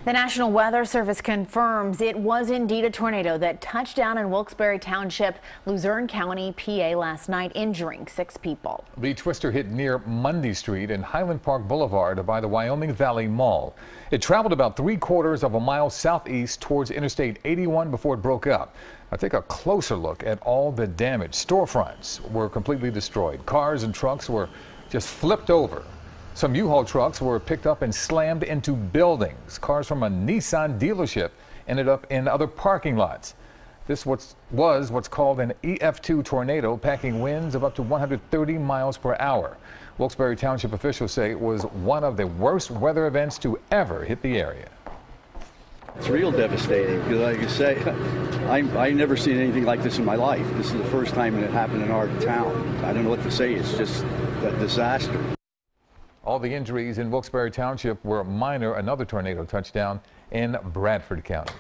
The National Weather Service confirms it was indeed a tornado that touched down in Wilkes-Barre Township, Luzerne County, PA last night, injuring 6 people. The twister hit near Mundy Street and Highland Park Boulevard by the Wyoming Valley Mall. It traveled about 3/4 of a mile southeast towards Interstate 81 before it broke up. Now take a closer look at all the damage. Storefronts were completely destroyed. Cars and trucks were just flipped over. Some U-Haul trucks were picked up and slammed into buildings. Cars from a Nissan dealership ended up in other parking lots. This was what's called an EF2 tornado, packing winds of up to 130 miles per hour. Wilkes-Barre Township officials say it was one of the worst weather events to ever hit the area. It's real devastating because, like you say, I've never seen anything like this in my life. This is the first time it happened in our town. I don't know what to say. It's just a disaster. All the injuries in Wilkes-Barre Township were minor. Another tornado touched down in Bradford County.